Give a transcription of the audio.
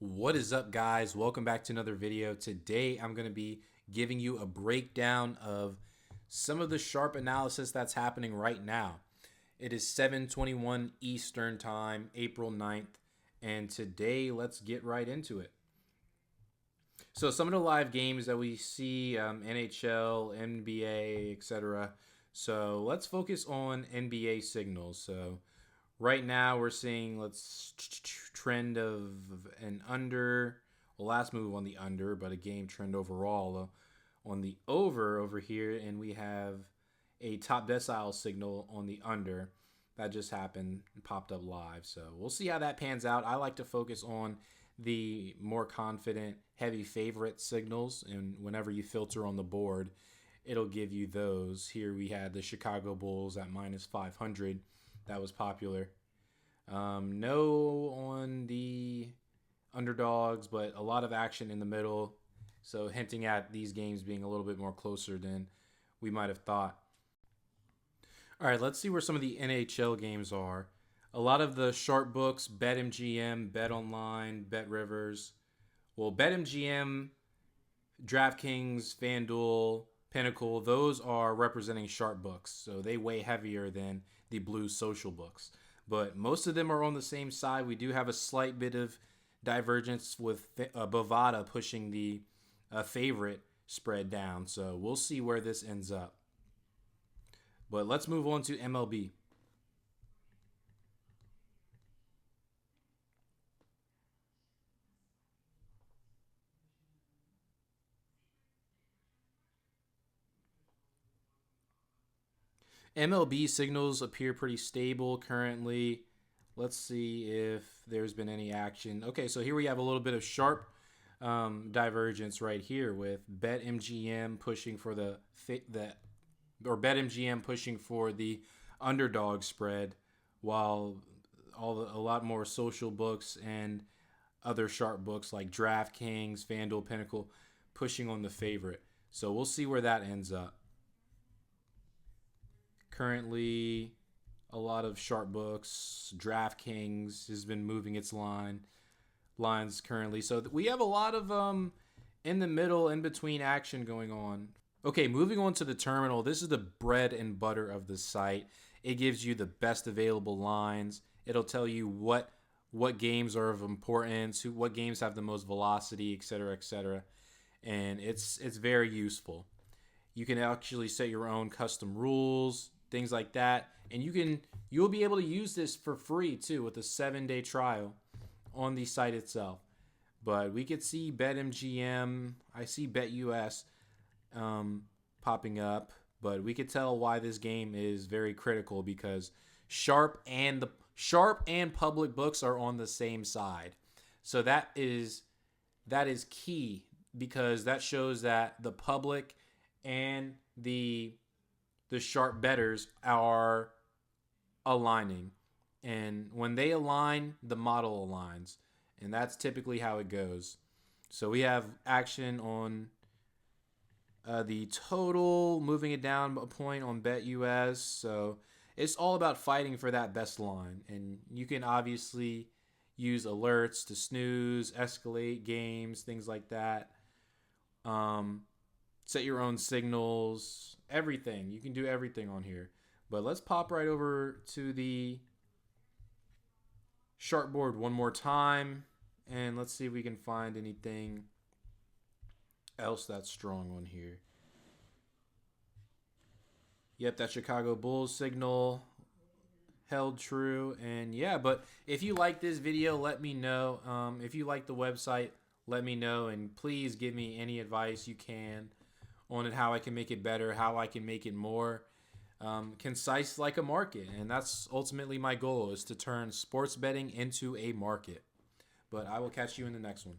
What is up, guys? Welcome back to another video. Today I'm going to be giving you a breakdown of some of the sharp analysis that's happening right now. It is 7:21 Eastern Time, April 9th, and today let's get right into it. So some of the live games that we see, NHL, NBA, etc. So let's focus on NBA signals. So right now we're seeing trend of an under. Well, last move on the under, but a game trend overall on the over here, and we have a top decile signal on the under. That just happened and popped up live. So we'll see how that pans out. I like to focus on the more confident, heavy favorite signals, and whenever you filter on the board, it'll give you those. Here we had the Chicago Bulls at minus 500. That was popular. No on the underdogs, but a lot of action in the middle. So hinting at these games being a little bit more closer than we might have thought. All right, let's see where some of the NHL games are. A lot of the sharp books, BetMGM, BetOnline, BetRivers. Well, BetMGM, DraftKings, FanDuel, Pinnacle, those are representing sharp books. So they weigh heavier than the blue social books. But most of them are on the same side. We do have a slight bit of divergence with Bovada pushing the favorite spread down. So we'll see where this ends up. But let's move on to MLB. MLB signals appear pretty stable currently. Let's see if there's been any action. Okay, so here we have a little bit of sharp divergence right here with BetMGM pushing for BetMGM pushing for the underdog spread, while a lot more social books and other sharp books like DraftKings, FanDuel, Pinnacle pushing on the favorite. So we'll see where that ends up. Currently, a lot of sharp books. DraftKings has been moving its lines currently. So we have a lot of in the middle, in between action going on. Okay, moving on to the terminal. This is the bread and butter of the site. It gives you the best available lines. It'll tell you what games are of importance, what games have the most velocity, etc., and it's very useful. You can actually set your own custom rules, things like that, and you'll be able to use this for free too with a 7-day trial on the site itself. But we could see BetMGM, I see BetUS popping up, but we could tell why this game is very critical because sharp and public books are on the same side. So that is key because that shows that the public and the sharp bettors are aligning, and when they align, the model aligns, and that's typically how it goes. So we have action on the total, moving it down a point on BetUS. So it's all about fighting for that best line, and you can obviously use alerts to snooze, escalate games, things like that. Set your own signals, everything. You can do everything on here. But let's pop right over to the sharp board one more time, and let's see if we can find anything else that's strong on here. Yep, that Chicago Bulls signal held true. And yeah, but if you like this video, let me know. If you like the website, let me know, and please give me any advice you can on it, how I can make it better, how I can make it more concise like a market. And that's ultimately my goal, is to turn sports betting into a market. But I will catch you in the next one.